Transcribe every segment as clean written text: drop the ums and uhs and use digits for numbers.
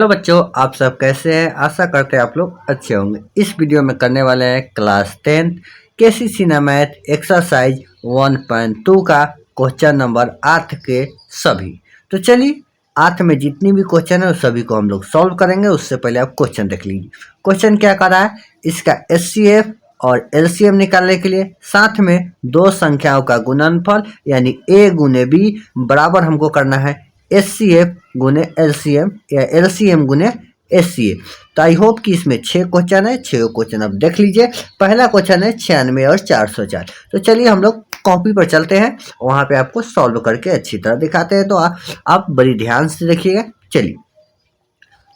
Hello बच्चों, आप सब कैसे हैं। आशा करते हैं आप लोग अच्छे होंगे। इस वीडियो में करने वाले हैं क्लास 10 केसीसी मैथ एक्सरसाइज 1.2 का क्वेश्चन नंबर 8 के सभी। तो चलिए 8 में जितनी भी क्वेश्चन है उस सभी को हम लोग सॉल्व करेंगे। उससे पहले आप क्वेश्चन देख लीजिए। क्वेश्चन क्या कर रहा है, इसका एचसीएफ और एलसीएम निकालने के लिए साथ में दो संख्याओं का गुणनफल यानी ए गुने बी बराबर हमको करना है एचसीएफ गुने एलसीएम या एलसीएम गुने एचसीएफ। तो आई होप कि इसमें 6 क्वेश्चन है। 6 क्वेश्चन अब देख लीजिए। पहला क्वेश्चन है 96 और 404। तो चलिए हम लोग कॉपी पर चलते हैं, वहां पे आपको सॉल्व करके अच्छी तरह दिखाते हैं। तो आप बड़ी ध्यान से देखिएगा। चलिए,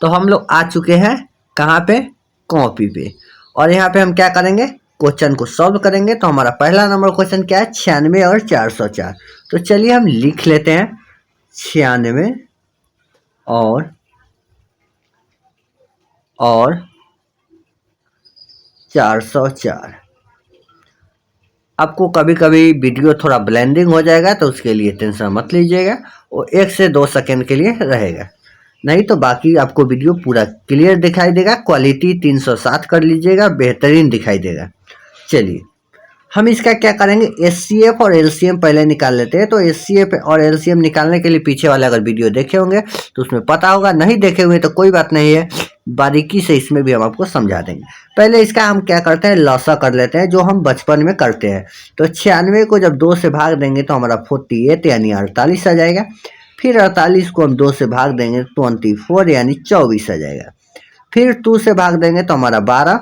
तो हम लोग आ चुके हैं कहाँ पे, कॉपी पे। और यहाँ पे हम क्या करेंगे, क्वेश्चन को सॉल्व करेंगे। तो हमारा पहला नंबर क्वेश्चन क्या है, 96 और 404। तो चलिए हम लिख लेते हैं 96 और 404। आपको कभी कभी वीडियो थोड़ा ब्लेंडिंग हो जाएगा तो उसके लिए टेंशन मत लीजिएगा, वो 1 से 2 सेकंड के लिए रहेगा, नहीं तो बाकी आपको वीडियो पूरा क्लियर दिखाई देगा। क्वालिटी 360 कर लीजिएगा, बेहतरीन दिखाई देगा। चलिए हम इसका क्या करेंगे, एचसीएफ और एलसीएम पहले निकाल लेते हैं। तो एचसीएफ और एलसीएम निकालने के लिए पीछे वाले अगर वीडियो देखे होंगे तो उसमें पता होगा, नहीं देखे हुए तो कोई बात नहीं है, बारीकी से इसमें भी हम आपको समझा देंगे। पहले इसका हम क्या करते हैं, लॉसा कर लेते हैं जो हम बचपन में करते हैं। तो 96 को जब 2 से भाग देंगे तो हमारा 48 यानी 48 आ जाएगा। फिर 48 को हम 2 से भाग देंगे 24 यानी 24 आ जाएगा। फिर 2 से भाग देंगे तो हमारा 12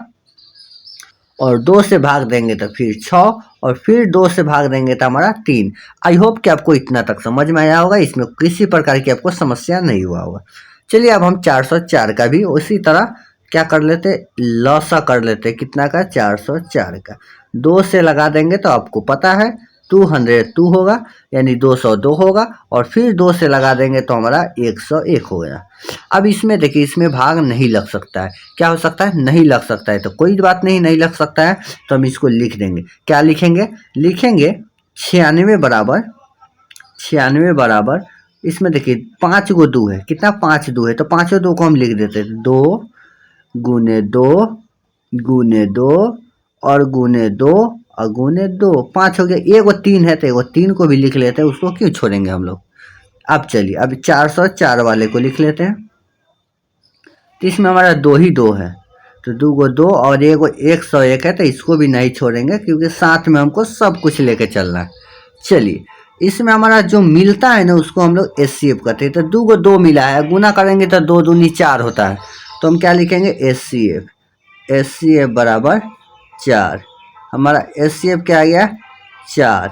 और 2 से भाग देंगे तो फिर 6 और फिर 2 से भाग देंगे तो हमारा 3। आई होप कि आपको इतना तक समझ में आया होगा, इसमें किसी प्रकार की आपको समस्या नहीं हुआ होगा। चलिए अब हम 404 का भी उसी तरह क्या कर लेते, लॉसा कर लेते। कितना का, 404 का 2 से लगा देंगे तो आपको पता है 202 होगा यानी 202 होगा। और फिर 2 से लगा देंगे तो हमारा 101 हो गया। अब इसमें देखिए, इसमें भाग नहीं लग सकता है। क्या हो सकता है, नहीं लग सकता है। तो कोई बात नहीं, नहीं लग सकता है तो हम इसको लिख देंगे। क्या लिखेंगे, लिखेंगे 96 बराबर, 96 बराबर, इसमें देखिए 5 गो 2 है। कितना, 5 2 है। तो 5 2 को हम लिख देते हैं 2 गुने 2 गुने 2 और गुने 2 और गुने 2, 5 हो गया। एगो 3 है तो एगो 3 को भी लिख लेते हैं, उसको क्यों छोड़ेंगे हम लोग। अब चलिए अब 404 वाले को लिख लेते हैं। तो इसमें हमारा 2 ही 2 है, तो 2 गो 2 और एगो 101 है, तो इसको भी नहीं छोड़ेंगे क्योंकि साथ में हमको सब कुछ लेके चलना है। चलिए इसमें हमारा जो मिलता है ना उसको हम लोग एचसीएफ कहते हैं। तो 2 गो 2 मिला है, गुना करेंगे तो 2 दूनी 4 होता है। तो हम क्या लिखेंगे, एचसीएफ, एचसीएफ बराबर 4। हमारा एचसीएफ क्या आ गया, 4।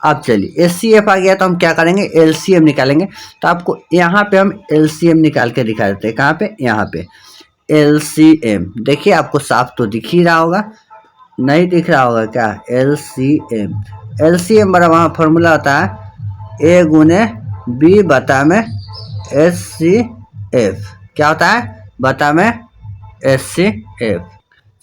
अब चलिए एचसीएफ आ गया तो हम क्या करेंगे, एलसीएम निकालेंगे। तो आपको यहाँ पे हम एलसीएम निकाल के दिखा देते हैं। कहाँ पे, यहाँ पे एलसीएम। देखिए आपको साफ तो दिख ही रहा होगा, नहीं दिख रहा होगा क्या, एलसीएम। एलसीएम बराबर वहाँ फॉर्मूला होता है ए गुने बी बता में एचसीएफ। क्या होता है, बता में एचसीएफ।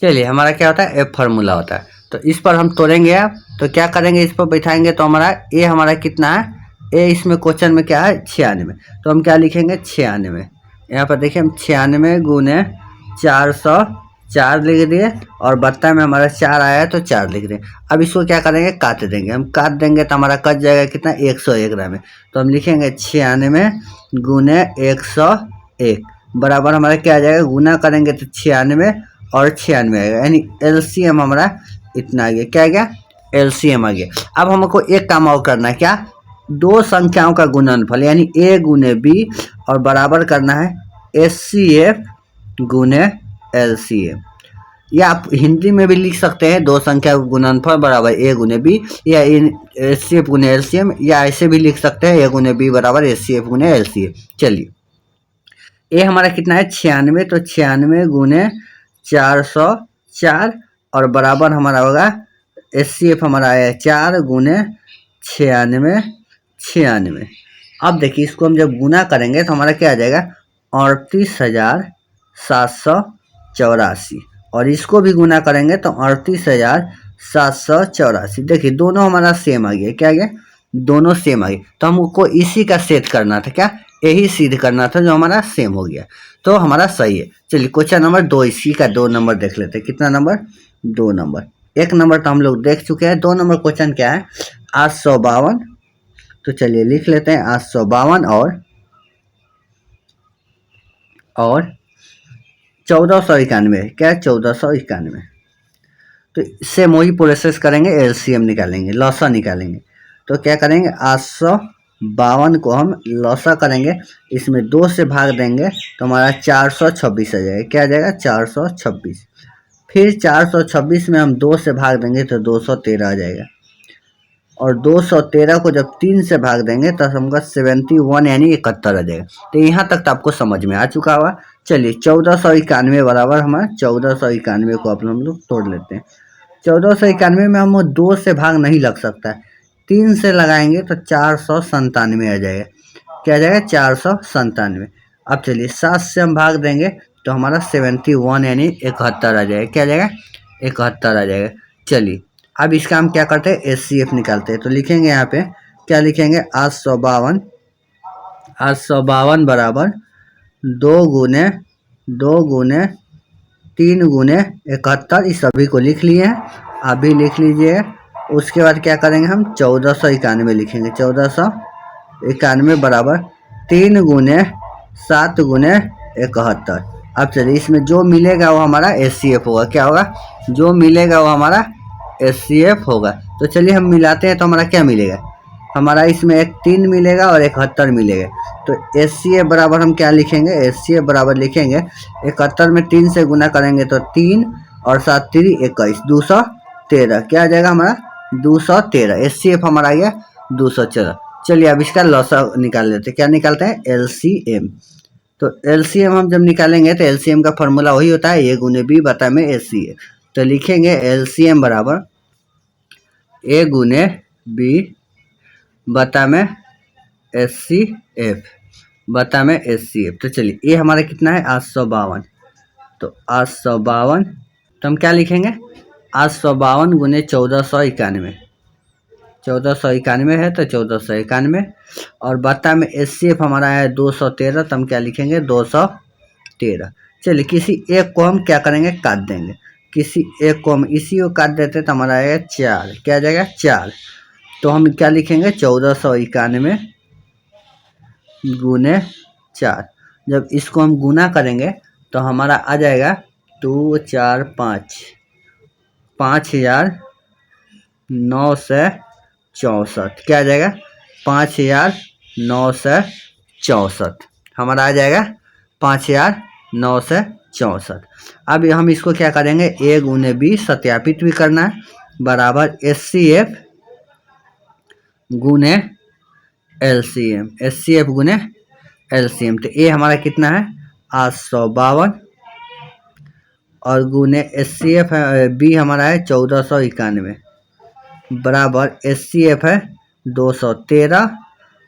चलिए हमारा क्या होता है, एफ फार्मूला होता है। तो इस पर हम तोड़ेंगे। अब तो क्या करेंगे, इस पर बैठाएंगे तो हमारा ए हमारा कितना है, ए इसमें क्वेश्चन में क्या है, 96। तो हम क्या लिखेंगे, 96। यहाँ पर देखिए हम 96 गुने 404 लिख दिए और बत्ता में हमारा 4 आया है तो 4 लिख दिए। अब इसको क्या करेंगे, काट देंगे। हम काट देंगे तो हमारा कट जाएगा कितना, 101 में। तो हम लिखेंगे 96 गुने 101 बराबर हमारा क्या आ जाएगा, गुना करेंगे तो 96 और 96 आएगा, यानी एलसीएम हमारा इतना आ गया। क्या आ गया, एलसीएम आ गया। अब हमको एक काम और करना है, क्या, दो संख्याओं का गुणनफल यानी ए गुने बी और बराबर करना है एचसीएफ गुने एलसीएम। या आप हिंदी में भी लिख सकते हैं, दो संख्या का गुणनफल बराबर ए गुने बी या एचसीएफ गुने एलसीएम, या ऐसे भी लिख सकते हैं ए गुने बी बराबर एचसीएफ गुने एलसीएम। चलिए ए हमारा कितना है, 96। तो 96 गुने 404 और बराबर हमारा होगा एचसीएफ हमारा आया 4 गुने 96 96। अब देखिए इसको हम जब गुना करेंगे तो हमारा क्या आ जाएगा, 38,784 और इसको भी गुना करेंगे तो 38,784। देखिए दोनों हमारा सेम आ गया। क्या आ गया, दोनों सेम आ गए। तो हमको इसी का सेट करना था, क्या, यही सिद्ध करना था जो हमारा सेम हो गया, तो हमारा सही है। चलिए क्वेश्चन नंबर 2, इसी का 2 नंबर देख लेते हैं। कितना नंबर? 2 नंबर। 1 नंबर तो हम लोग देख चुके हैं। 2 नंबर क्वेश्चन क्या है? 852। तो चलिए लिख लेते हैं 852 और 1491। क्या है? 1491। तो सेम वही प्रोसेस करेंगे, एलसीएम निकालेंगे, लॉसा निकालेंगे। तो क्या करेंगे? 852 को हम लॉसा करेंगे, इसमें 2 से भाग देंगे तो हमारा 426 आ जाएगा। क्या आ जाएगा? 426। फिर 426 में हम 2 से भाग देंगे तो 213 आ जाएगा। और 213 को जब 3 से भाग देंगे तो हमका 71 यानी 71 आ जाएगा। तो यहाँ तक तो आपको समझ में आ चुका हुआ। चलिए 1491 बराबर हमारा 1491 को हम लोग तोड़ लेते हैं। 1491 में हम 2 से भाग नहीं लग सकता है, 3 से लगाएंगे तो 497 आ जाएगा। क्या आ जाएगा? 497। अब चलिए 7 से हम भाग देंगे तो हमारा 71 यानी 71 आ जाएगा। क्या आ जाएगा? 71 आ जाएगा। चलिए अब इसका हम क्या करते हैं? एचसीएफ निकालते हैं। तो लिखेंगे यहाँ पे, क्या लिखेंगे? 852 बराबर 2 गुने 3 गुने 71। इस सभी को लिख लिए हैं, आप भी लिख लीजिएगा। उसके बाद क्या करेंगे? हम 1491 लिखेंगे। 1491 बराबर 3 गुने 7 गुने 71। अब चलिए इसमें जो मिलेगा वो हमारा एचसीएफ होगा। क्या होगा? जो मिलेगा वो हमारा एचसीएफ होगा। तो चलिए हम मिलाते हैं तो हमारा क्या मिलेगा? हमारा इसमें एक 3 मिलेगा और 71 मिलेगा। तो एचसीएफ बराबर हम क्या लिखेंगे? एचसीएफ बराबर लिखेंगे 71 में 3 से गुना करेंगे तो 3 और 7 3 21, 213। क्या आ जाएगा हमारा? 213। एचसीएफ हमारा आ गया 213। चलिए अब इसका लॉसा निकाल लेते हैं। क्या निकालते हैं? एलसीएम। तो एलसीएम हम जब निकालेंगे तो एलसीएम का फॉर्मूला वही होता है, ए गुने बी बटा में एचसीएफ। तो लिखेंगे एलसीएम बराबर ए गुने बी बटा में एचसीएफ बटा में एचसीएफ। तो चलिए ये हमारा कितना है? 852। तो 852 तो हम क्या लिखेंगे? 852 गुने 1491। 1491 है तो 1491 और बटा में एचसीएफ हमारा है 213। तो हम क्या लिखेंगे? 213। चलिए किसी एक को हम क्या करेंगे? काट देंगे। किसी एक को हम इसी को काट देते तो हमारा आएगा 4। क्या आ जाएगा? 4। तो हम क्या लिखेंगे? 1491 गुने 4। जब इसको हम गुना करेंगे तो हमारा आ जाएगा 2 4 5, 5964। क्या आ जाएगा? 5964 हमारा आ जाएगा 5964। अब हम इसको क्या करेंगे? ए गुने बी सत्यापित भी करना है, बराबर एचसीएफ गुने एलसीएम। एचसीएफ गुने एलसीएम। तो ए हमारा कितना है? 852 और गुने एचसीएफ है बी हमारा है 1491 बराबर एचसीएफ है 213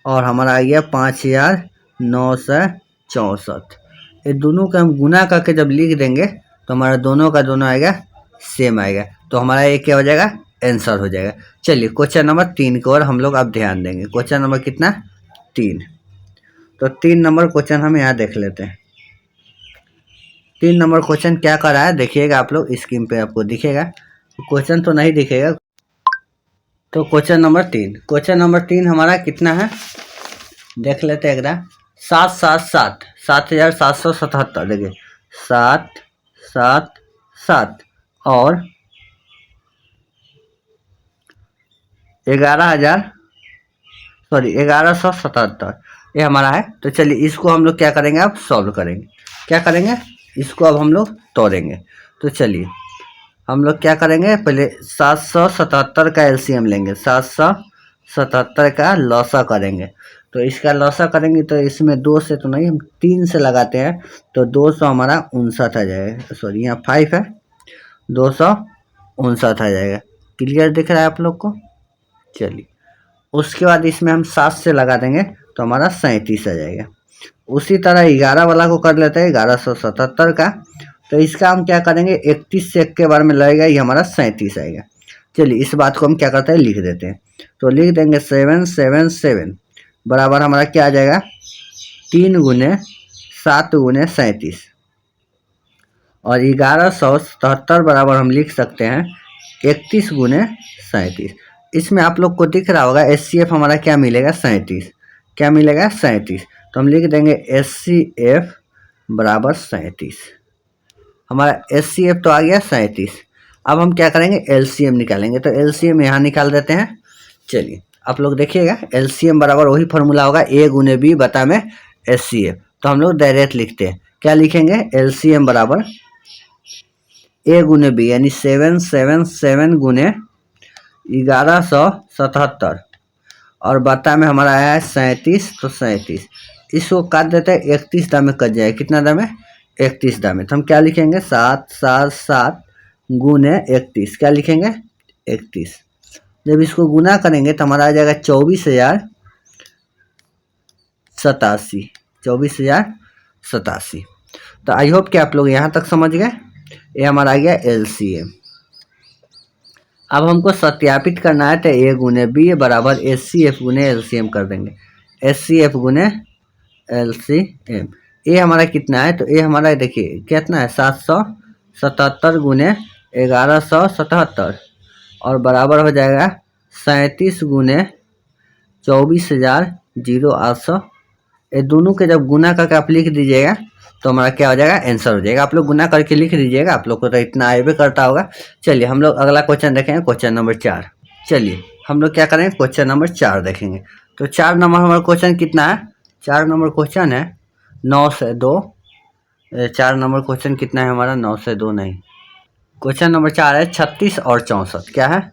और हमारा आ गया 5964। ये दोनों का हम गुना करके जब लिख देंगे तो हमारा दोनों का दोनों आएगा सेम आएगा। तो हमारा ये क्या हो जाएगा? आंसर हो जाएगा। चलिए क्वेश्चन नंबर 3 की ओर हम लोग अब ध्यान देंगे। क्वेश्चन नंबर कितना? 3। तो 3 नंबर क्वेश्चन हम यहाँ देख लेते हैं। 3 नंबर क्वेश्चन क्या कर रहा है देखिएगा आप लोग, स्क्रीन पे आपको दिखेगा। क्वेश्चन तो नहीं दिखेगा। तो क्वेश्चन नंबर 3, क्वेश्चन नंबर 3 हमारा कितना है देख लेते हैं एकदम। 777 7777। देखिए 777 और 1177 ये हमारा है। तो चलिए इसको हम लोग क्या करेंगे? अब सॉल्व करेंगे। क्या करेंगे? इसको अब हम लोग तोड़ेंगे। तो चलिए हम लोग क्या करेंगे? पहले 777 का एलसीएम लेंगे, 777 का लॉसा करेंगे। तो इसका लॉसा करेंगे तो इसमें 2 से तो नहीं, हम 3 से लगाते हैं तो 200 हमारा 59 आ जाएगा। सॉरी यहाँ 5 है, 259 आ जाएगा। क्लियर दिख रहा है आप लोग को? चलिए उसके बाद इसमें हम 7 से लगा देंगे तो हमारा 37 आ जाएगा। उसी तरह 11 वाला को कर लेते हैं, 1177 का। तो इसका हम क्या करेंगे? 31 से 1 के बारे में लगेगा, ये हमारा 37 आएगा। चलिए इस बात को हम क्या करते हैं? लिख देते हैं। तो लिख देंगे 777 बराबर हमारा क्या आ जाएगा? 3 × 7 × 37 और 1177 बराबर हम लिख सकते हैं 31 × 37। इसमें आप लोग को दिख रहा होगा HCF हमारा क्या मिलेगा 37, क्या मिलेगा 37। तो हम लिख देंगे HCF बराबर 37। हमारा HCF तो आ गया 37। अब हम क्या करेंगे LCM निकालेंगे, तो LCM यहाँ निकाल देते हैं। चलिए आप लोग देखिएगा LCM बराबर वही फॉर्मूला होगा A × B बटा में HCF। तो हम लोग डायरेक्ट लिखते हैं, क्या लिखेंगे LCM बराबर A × B यानी 777 × 1177 और बता में हमारा आया है 37, तो 37 इसको काट देते हैं 31 दाम में कट जाए, कितना दाम है 31 दाम में। तो हम क्या लिखेंगे 777 × 31, क्या लिखेंगे 31। जब इसको गुना करेंगे तो हमारा आ जाएगा 24,087, 24,087। तो आई होप कि आप लोग यहाँ तक समझ गए। ये हमारा आ गया LCM। अब हमको सत्यापित करना है तो A × B बराबर HCF × LCM कर देंगे, HCF × LCM। ए हमारा कितना है, तो ए हमारा देखिए कितना है 777 × 1177 और बराबर हो जाएगा 37 × 24,008। ये दोनों के जब गुना करके आप लिख दीजिएगा तो हमारा क्या हो जाएगा आंसर हो जाएगा। आप लोग गुना करके लिख दीजिएगा, आप लोग को तो इतना आए करता होगा। चलिए हम लोग अगला क्वेश्चन देखेंगे, क्वेश्चन नंबर 4। चलिए हम लोग क्या करेंगे क्वेश्चन नंबर 4 देखेंगे। तो 4 नंबर हमारा क्वेश्चन कितना है, 4 नंबर क्वेश्चन है 9 से 2। 4 नंबर क्वेश्चन कितना है हमारा 9 से 2 नहीं, क्वेश्चन नंबर 4 है 36 और 64। क्या है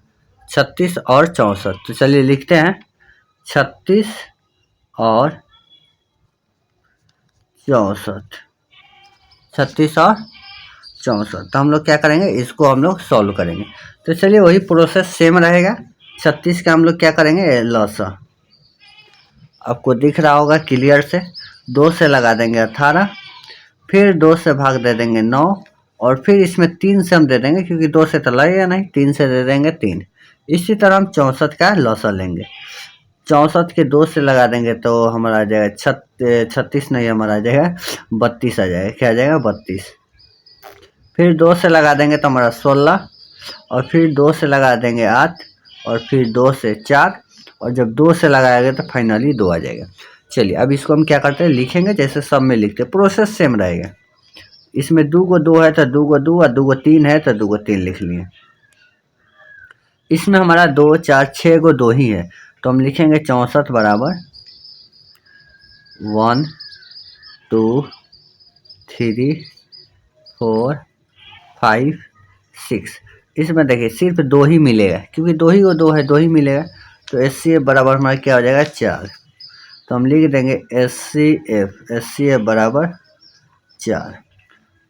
36 और 64। तो चलिए लिखते हैं 36 और 64, 36 और 64। तो हम लोग क्या करेंगे इसको हम लोग सॉल्व करेंगे। तो चलिए वही प्रोसेस सेम रहेगा। 36 का हम लोग क्या करेंगे लसा, आपको दिख रहा होगा क्लियर से, 2 से लगा देंगे 18, फिर 2 से भाग दे देंगे 9 और फिर इसमें 3 से हम दे देंगे क्योंकि 2 से तो लगेगा नहीं, 3 से दे देंगे 3। इसी तरह हम 64 का लसा लेंगे, 64 के 2 से लगा देंगे तो हमारा आ जाएगा 36 नहीं, हमारा आ जाएगा 32 आ जाएगा। क्या आ जाएगा 32। फिर 2 से लगा देंगे तो हमारा 16 और फिर 2 से लगा देंगे 8 और फिर 2 से 4 और जब 2 से लगाएंगे तो फाइनली 2 आ जाएगा। चलिए अब इसको हम क्या करते हैं लिखेंगे जैसे सब में लिखते हैं, प्रोसेस सेम रहेगा। इसमें 2 को 2 है तो 2 को 2 और 2 को 3 है तो 2 को 3 लिख लिए। इसमें हमारा 2 4 6 को 2 ही है तो हम लिखेंगे 64 बराबर 1 2 3 4 5 6। इसमें देखिए सिर्फ 2 ही मिलेगा क्योंकि 2 ही को 2 है, 2 ही मिलेगा। तो HCF बराबर हमारा क्या हो जाएगा 4। तो हम लिख देंगे HCF बराबर 4।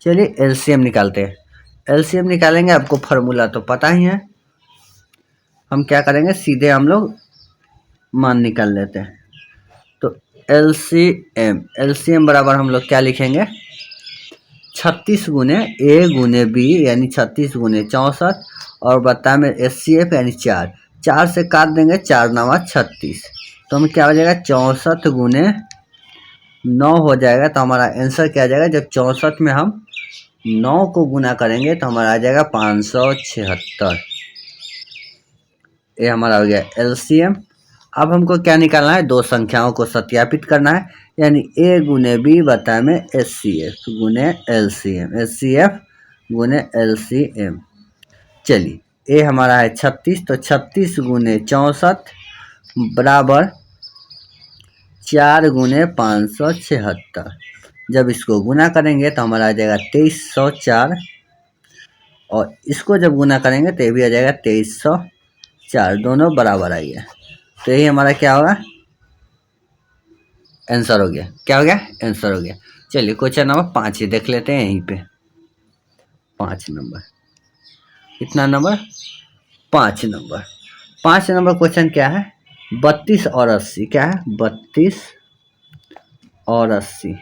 चलिए LCM निकालते हैं। LCM निकालेंगे, आपको फार्मूला तो पता ही है। हम क्या करेंगे सीधे हम लोग मान निकाल लेते हैं। तो LCM बराबर हम लोग क्या लिखेंगे 36 × A × B यानी 36 × 64 और बता में HCF यानी 4। 4 से काट देंगे 4 9 36। तो हम क्या हो जाएगा 64 × 9 हो जाएगा। तो हमारा आंसर क्या आ जाएगा, जब 64 में हम 9 को गुना करेंगे तो हमारा आ जाएगा 576। ये हमारा हो गया LCM। अब हमको क्या निकालना है, 2 संख्याओं को सत्यापित करना है यानी A × B बता में HCF × LCM, HCF × LCM। चलिए ए हमारा है 36, तो 36 × 64 बराबर 4 × 576। जब इसको गुना करेंगे तो हमारा आ जाएगा 2304 और इसको जब गुना करेंगे तो ये भी आ जाएगा 2304, दोनों बराबर आ गया। तो यही हमारा क्या होगा आंसर हो गया। क्या हो गया आंसर हो गया। चलिए क्वेश्चन नंबर 5 ही देख लेते हैं यहीं पे। 5 नंबर, कितना नंबर 5 नंबर। 5 नंबर क्वेश्चन क्या है 32 और 80। क्या है 32 और 80।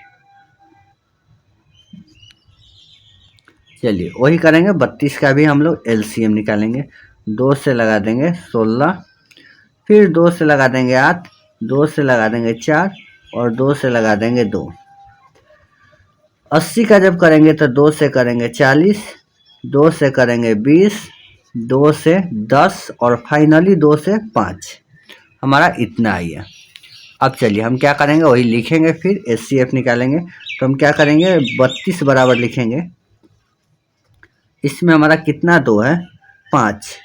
चलिए वही करेंगे, 32 का भी हम लोग LCM निकालेंगे। 2 से लगा देंगे 16, फिर 2 से लगा देंगे 8, 2 से लगा देंगे 4 और 2 से लगा देंगे 2। 80 का जब करेंगे तो 2 से करेंगे 40, 2 से करेंगे 20, 2 से 10 और फाइनली 2 से 5। हमारा इतना आई है। अब चलिए हम क्या करेंगे, वही लिखेंगे, फिर HCF निकालेंगे। तो हम क्या करेंगे, 32 बराबर लिखेंगे। इसमें हमारा कितना 2 है, 5,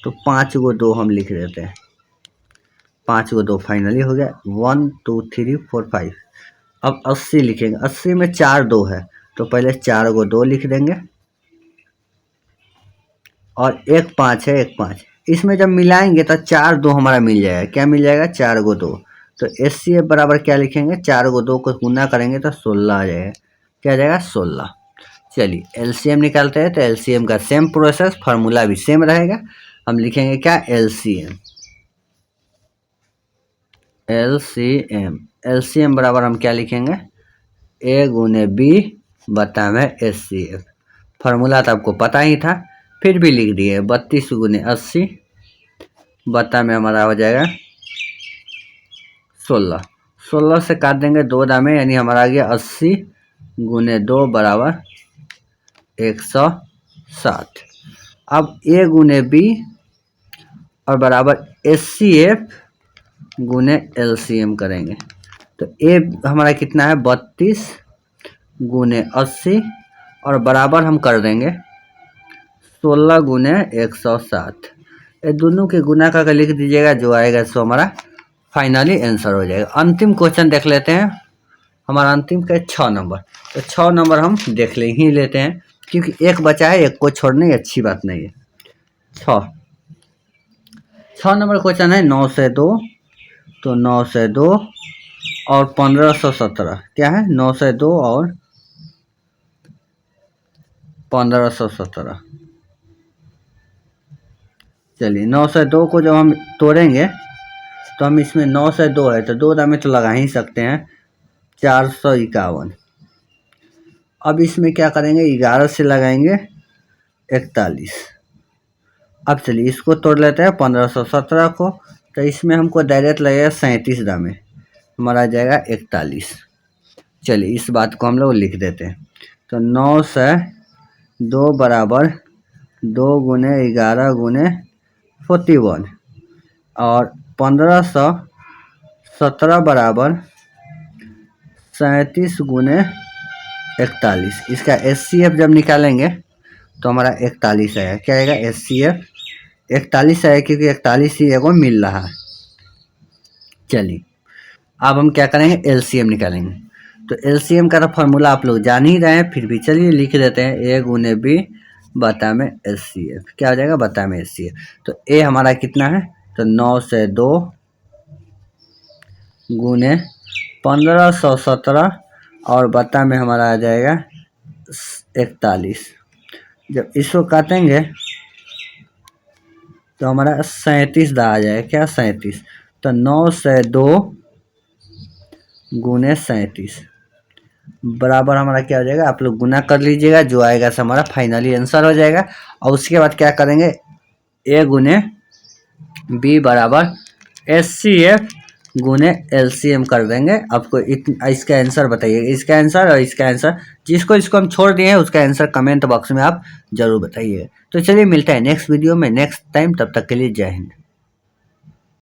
तो 5 को 2 हम लिख देते हैं। 5 को 2 फाइनली हो गया। 1 2 3 4 5। अब 80 लिखेंगे। 80 में 4 2 है, तो पहले 4 को 2 लिख देंगे और 1 5 है, 1 5। इसमें जब मिलाएंगे तो 4 2 हमारा मिल जाएगा। क्या मिल जाएगा, 4 को 2। तो HCF बराबर क्या लिखेंगे, 4 को 2 को गुना करेंगे तो 16 आ जाएगा। क्या आ जाएगा, 16। चलिए LCM निकालते हैं। तो LCM का सेम प्रोसेस, फार्मूला भी सेम रहेगा। हम लिखेंगे क्या, LCM बराबर हम क्या लिखेंगे, A गुने B बटा में HCF। फार्मूला तो आपको पता ही था, फिर भी लिख दिए। 32 गुने 80 बटा में हमारा हो जाएगा 16। 16 से काट देंगे 2 दामे, यानी हमारा आ गया 80 गुने 2 बराबर 160। अब A गुने B और बराबर HCF गुने LCM करेंगे। तो A हमारा कितना है, 32 गुने 80 और बराबर हम कर देंगे 16 गुने 160। ये दोनों के गुना का लिख दीजिएगा, जो आएगा सो हमारा फाइनली आंसर हो जाएगा। अंतिम क्वेश्चन देख लेते हैं। हमारा अंतिम का 6 नंबर। तो 6 नंबर हम देख ही लेते हैं, क्योंकि एक बचा है, एक को छोड़ने अच्छी बात नहीं है। 6 नंबर क्वेश्चन है 9 से 2। तो 9 से 2 और 1517 क्या है, 9 से 2 और 1517। चलिए 9 से 2 को जब हम तोड़ेंगे तो हम इसमें 9 से 2 है तो 2 दामे तो लगा ही सकते हैं, 451। अब इसमें क्या करेंगे, 11 से लगाएंगे 41। अब चलिए इसको तोड़ लेते हैं 1517 को। तो इसमें हमको डायरेक्ट लगेगा 37 दामे, हमारा आ जाएगा 41। चलिए इस बात को हम लोग लिख देते हैं। तो 9 से 2 बराबर 2 गुने 11 गुने 41 और 1517 बराबर 37 गुने 41। इसका HCF जब निकालेंगे तो हमारा 41 आएगा। क्या आएगा, HCF 41 आएगा, क्योंकि 41 ही एगो मिल रहा है। चलिए अब हम क्या करेंगे, LCM निकालेंगे। तो LCM का तो फार्मूला आप लोग जान ही रहे हैं, फिर भी चलिए लिख देते हैं। A गुने B बटा में HCF। क्या हो जाएगा, बटा में HCF। तो A हमारा कितना है, तो 9 से 2 गुने 1517 और बटा में हमारा आ जाएगा 41। जब इसको काटेंगे तो हमारा 37 दा आ जाएगा। क्या, 37। तो 9 से 2 गुने 37 बराबर हमारा क्या हो जाएगा, आप लोग गुना कर लीजिएगा, जो आएगा से हमारा फाइनली आंसर हो जाएगा। और उसके बाद क्या करेंगे, A गुने B बराबर HCF गुने LCM कर देंगे। आपको इसका आंसर बताइए, इसका आंसर और इसका आंसर, जिसको हम छोड़ दिए हैं उसका आंसर कमेंट बॉक्स में आप जरूर बताइए। तो चलिए मिलता है नेक्स्ट वीडियो में नेक्स्ट टाइम, तब तक के लिए जय हिंद।